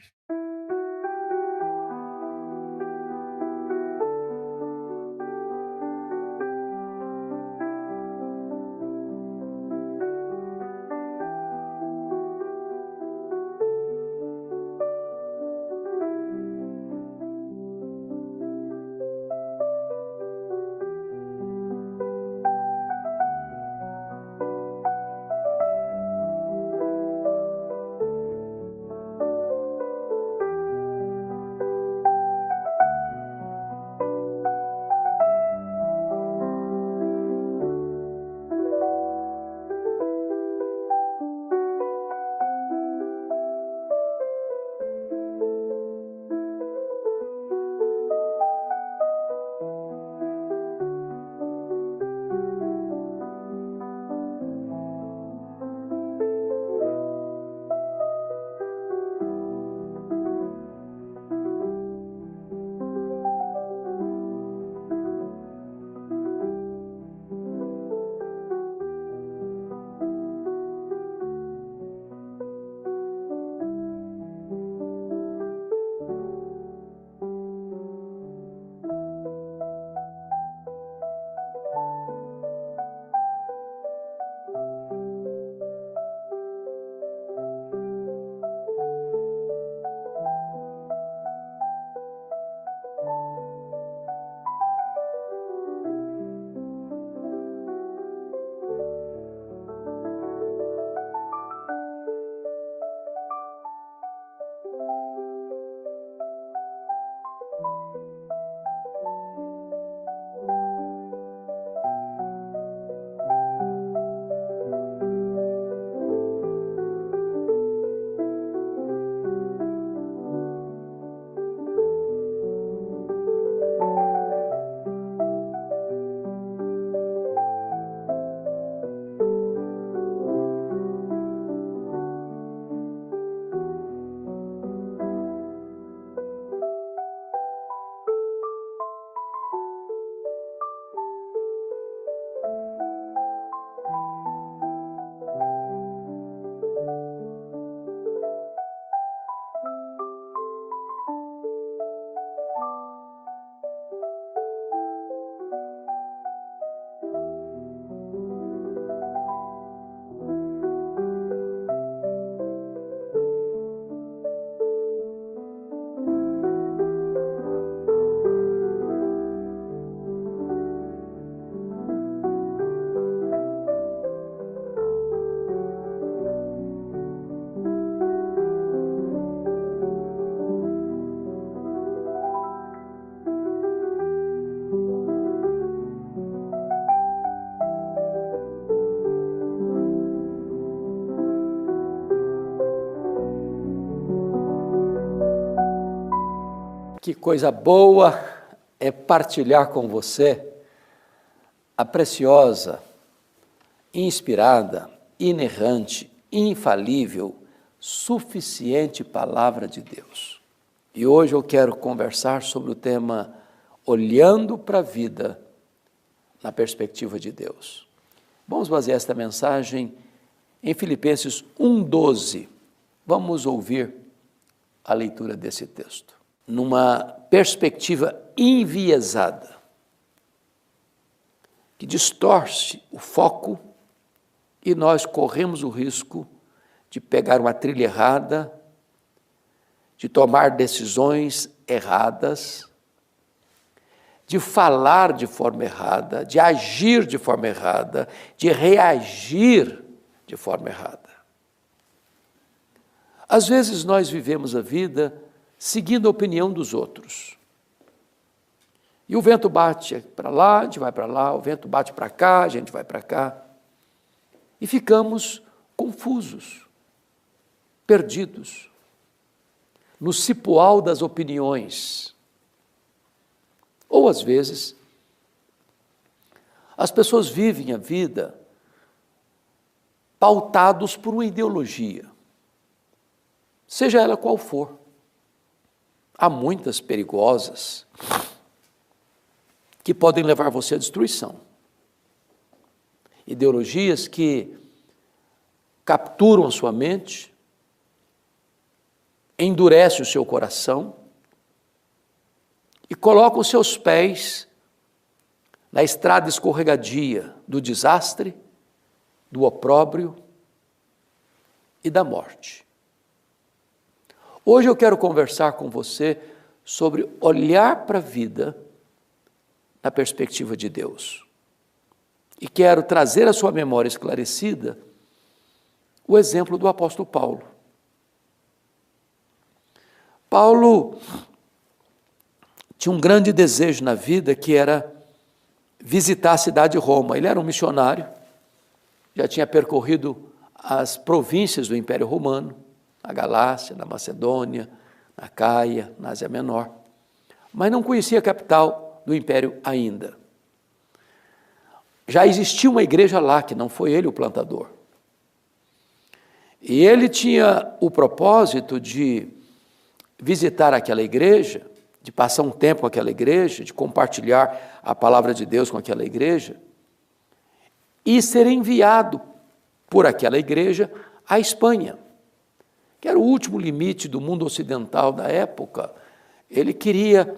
Que coisa boa é partilhar com você a preciosa, inspirada, inerrante, infalível, suficiente Palavra de Deus. E hoje eu quero conversar sobre o tema Olhando para a Vida na Perspectiva de Deus. Vamos basear esta mensagem em Filipenses 1:12. Vamos ouvir a leitura desse texto. Numa perspectiva enviesada, que distorce o foco e nós corremos o risco de pegar uma trilha errada, de tomar decisões erradas, de falar de forma errada, de agir de forma errada, de reagir de forma errada. Às vezes nós vivemos a vida seguindo a opinião dos outros. E o vento bate para lá, a gente vai para lá, o vento bate para cá, a gente vai para cá. E ficamos confusos, perdidos, no cipoal das opiniões. Ou, às vezes, as pessoas vivem a vida pautados por uma ideologia, seja ela qual for. Há muitas perigosas que podem levar você à destruição. Ideologias que capturam a sua mente, endurecem o seu coração e colocam os seus pés na estrada escorregadia do desastre, do opróbrio e da morte. Hoje eu quero conversar com você sobre olhar para a vida na perspectiva de Deus. E quero trazer à sua memória esclarecida o exemplo do apóstolo Paulo. Paulo tinha um grande desejo na vida, que era visitar a cidade de Roma. Ele era um missionário, já tinha percorrido as províncias do Império Romano, na Galácia, na Macedônia, na Caia, na Ásia Menor, mas não conhecia a capital do Império ainda. Já existia uma igreja lá, que não foi ele o plantador. E ele tinha o propósito de visitar aquela igreja, de passar um tempo com aquela igreja, de compartilhar a palavra de Deus com aquela igreja, e ser enviado por aquela igreja à Espanha, que era o último limite do mundo ocidental da época. Ele queria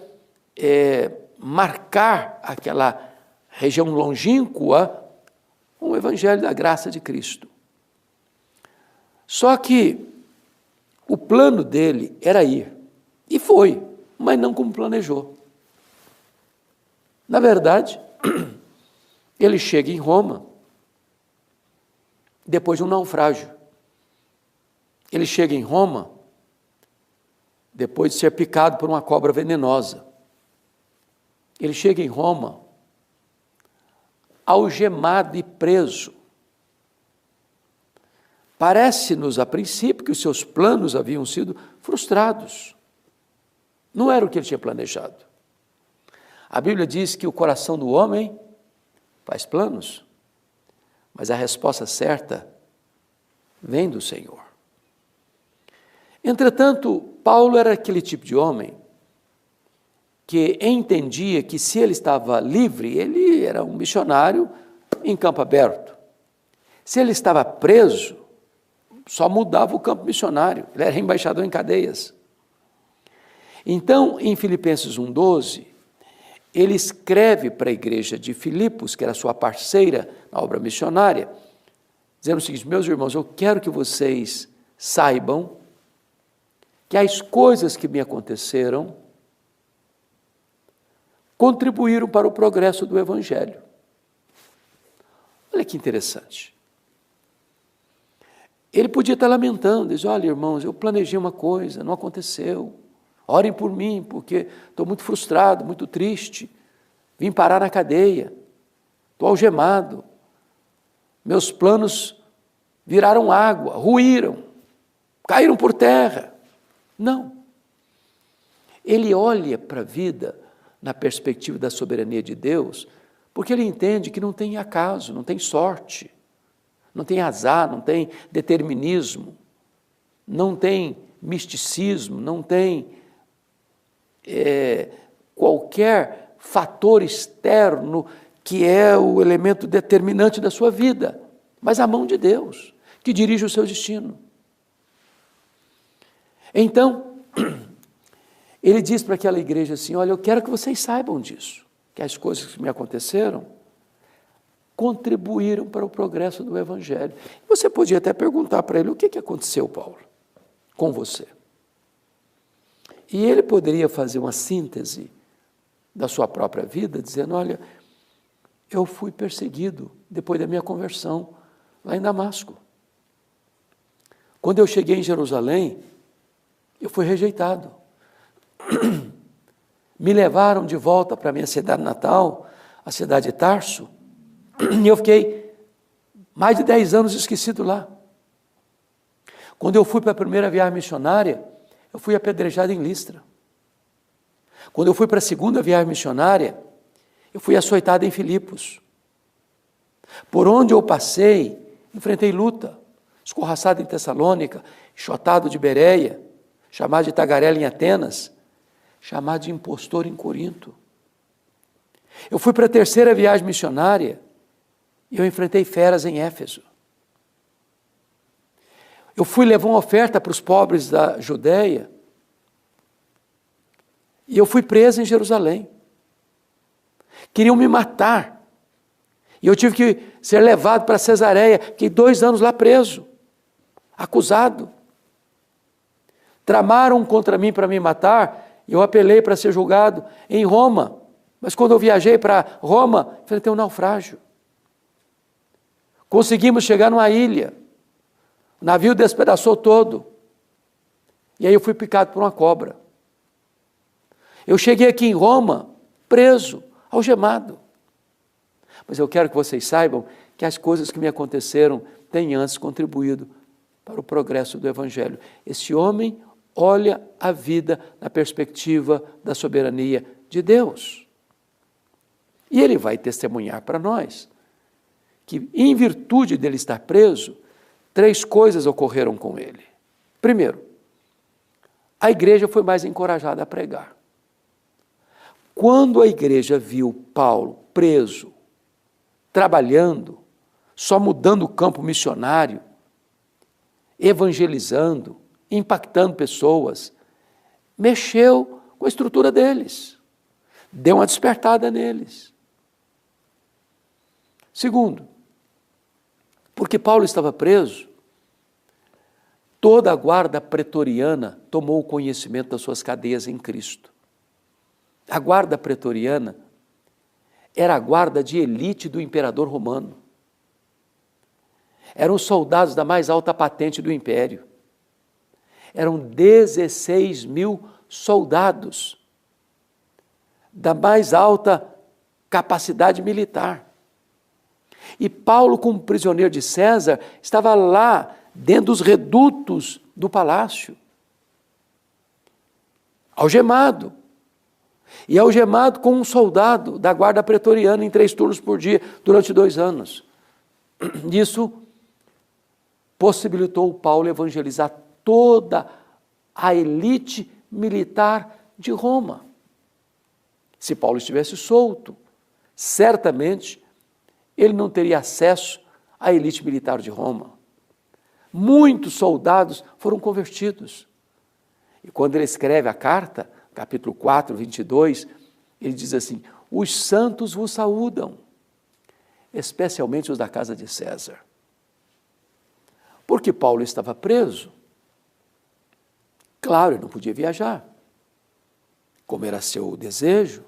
marcar aquela região longínqua com o evangelho da graça de Cristo. Só que o plano dele era ir, e foi, mas não como planejou. Na verdade, ele chega em Roma depois de um naufrágio. Ele chega em Roma depois de ser picado por uma cobra venenosa. Ele chega em Roma algemado e preso. Parece-nos, a princípio, que os seus planos haviam sido frustrados. Não era o que ele tinha planejado. A Bíblia diz que o coração do homem faz planos, mas a resposta certa vem do Senhor. Entretanto, Paulo era aquele tipo de homem que entendia que, se ele estava livre, ele era um missionário em campo aberto. Se ele estava preso, só mudava o campo missionário, ele era embaixador em cadeias. Então, em Filipenses 1,12, ele escreve para a igreja de Filipos, que era sua parceira na obra missionária, dizendo o seguinte: meus irmãos, eu quero que vocês saibam que as coisas que me aconteceram contribuíram para o progresso do Evangelho. Olha que interessante. Ele podia estar lamentando, diz: olha, irmãos, eu planejei uma coisa, não aconteceu. Orem por mim, porque estou muito frustrado, muito triste. Vim parar na cadeia, estou algemado. Meus planos viraram água, ruíram, caíram por terra. Não. Ele olha para a vida na perspectiva da soberania de Deus, porque ele entende que não tem acaso, não tem sorte, não tem azar, não tem determinismo, não tem misticismo, não tem qualquer fator externo que é o elemento determinante da sua vida, mas a mão de Deus, que dirige o seu destino. Então, ele diz para aquela igreja assim: olha, eu quero que vocês saibam disso, que as coisas que me aconteceram contribuíram para o progresso do Evangelho. Você podia até perguntar para ele: o que aconteceu, Paulo, com você? E ele poderia fazer uma síntese da sua própria vida, dizendo: olha, eu fui perseguido depois da minha conversão lá em Damasco. Quando eu cheguei em Jerusalém, eu fui rejeitado. Me levaram de volta para a minha cidade natal, a cidade de Tarso, e eu fiquei mais de 10 anos esquecido lá. Quando eu fui para a primeira viagem missionária, eu fui apedrejado em Listra. Quando eu fui para a segunda viagem missionária, eu fui açoitado em Filipos. Por onde eu passei, enfrentei luta, escorraçado em Tessalônica, enxotado de Bereia, chamado de tagarela em Atenas, chamado de impostor em Corinto. Eu fui para a 3ª viagem missionária e eu enfrentei feras em Éfeso. Eu fui levar uma oferta para os pobres da Judeia e eu fui preso em Jerusalém. Queriam me matar. E eu tive que ser levado para Cesareia. Fiquei 2 anos lá preso, acusado. Tramaram contra mim para me matar, e eu apelei para ser julgado em Roma. Mas quando eu viajei para Roma, enfrentei um naufrágio. Conseguimos chegar numa ilha. O navio despedaçou todo. E aí eu fui picado por uma cobra. Eu cheguei aqui em Roma, preso, algemado. Mas eu quero que vocês saibam que as coisas que me aconteceram têm antes contribuído para o progresso do Evangelho. Esse homem olha a vida na perspectiva da soberania de Deus. E ele vai testemunhar para nós que, em virtude dele estar preso, 3 coisas ocorreram com ele. Primeiro, a igreja foi mais encorajada a pregar. Quando a igreja viu Paulo preso, trabalhando, só mudando o campo missionário, evangelizando, impactando pessoas, mexeu com a estrutura deles, deu uma despertada neles. Segundo, porque Paulo estava preso, toda a guarda pretoriana tomou conhecimento das suas cadeias em Cristo. A guarda pretoriana era a guarda de elite do imperador romano. Eram os soldados da mais alta patente do império. Eram 16 mil soldados da mais alta capacidade militar. E Paulo, como prisioneiro de César, estava lá dentro dos redutos do palácio, algemado. E algemado com um soldado da guarda pretoriana em 3 turnos por dia durante 2 anos. Isso possibilitou Paulo evangelizar toda a elite militar de Roma. Se Paulo estivesse solto, certamente ele não teria acesso à elite militar de Roma. Muitos soldados foram convertidos. E quando ele escreve a carta, capítulo 4, 22, ele diz assim: os santos vos saúdam, especialmente os da casa de César. Porque Paulo estava preso. Claro, ele não podia viajar, como era seu desejo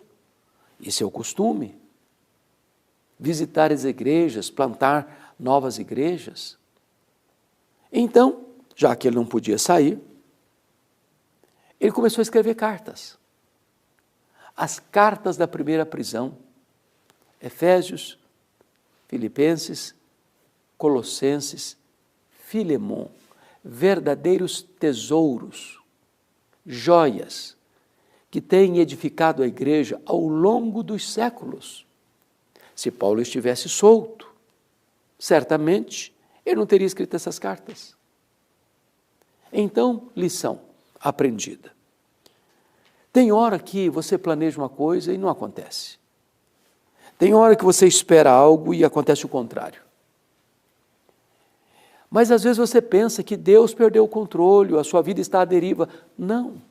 e seu costume. Visitar as igrejas, plantar novas igrejas. Então, já que ele não podia sair, ele começou a escrever cartas. As cartas da primeira prisão. Efésios, Filipenses, Colossenses, Filemon. Verdadeiros tesouros, joias, que têm edificado a igreja ao longo dos séculos. Se Paulo estivesse solto, certamente ele não teria escrito essas cartas. Então, lição aprendida. Tem hora que você planeja uma coisa e não acontece. Tem hora que você espera algo e acontece o contrário. Mas às vezes você pensa que Deus perdeu o controle, a sua vida está à deriva. Não.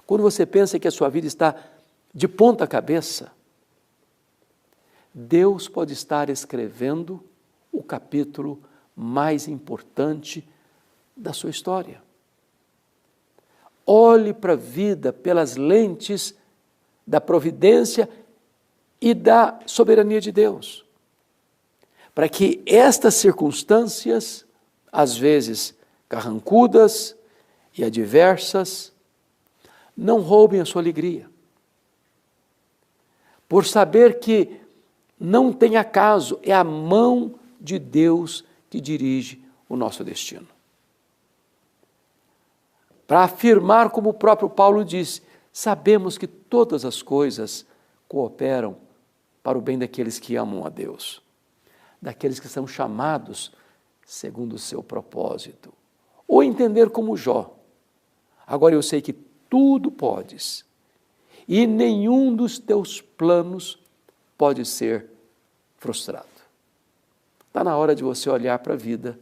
Quando você pensa que a sua vida está de ponta cabeça, Deus pode estar escrevendo o capítulo mais importante da sua história. Olhe para a vida pelas lentes da providência e da soberania de Deus, para que estas circunstâncias, às vezes carrancudas e adversas, não roubem a sua alegria. Por saber que não tem acaso, é a mão de Deus que dirige o nosso destino. Para afirmar, como o próprio Paulo diz, sabemos que todas as coisas cooperam para o bem daqueles que amam a Deus. daqueles que são chamados segundo o seu propósito. Ou entender como Jó: agora eu sei que tudo podes, e nenhum dos teus planos pode ser frustrado. Está na hora de você olhar para a vida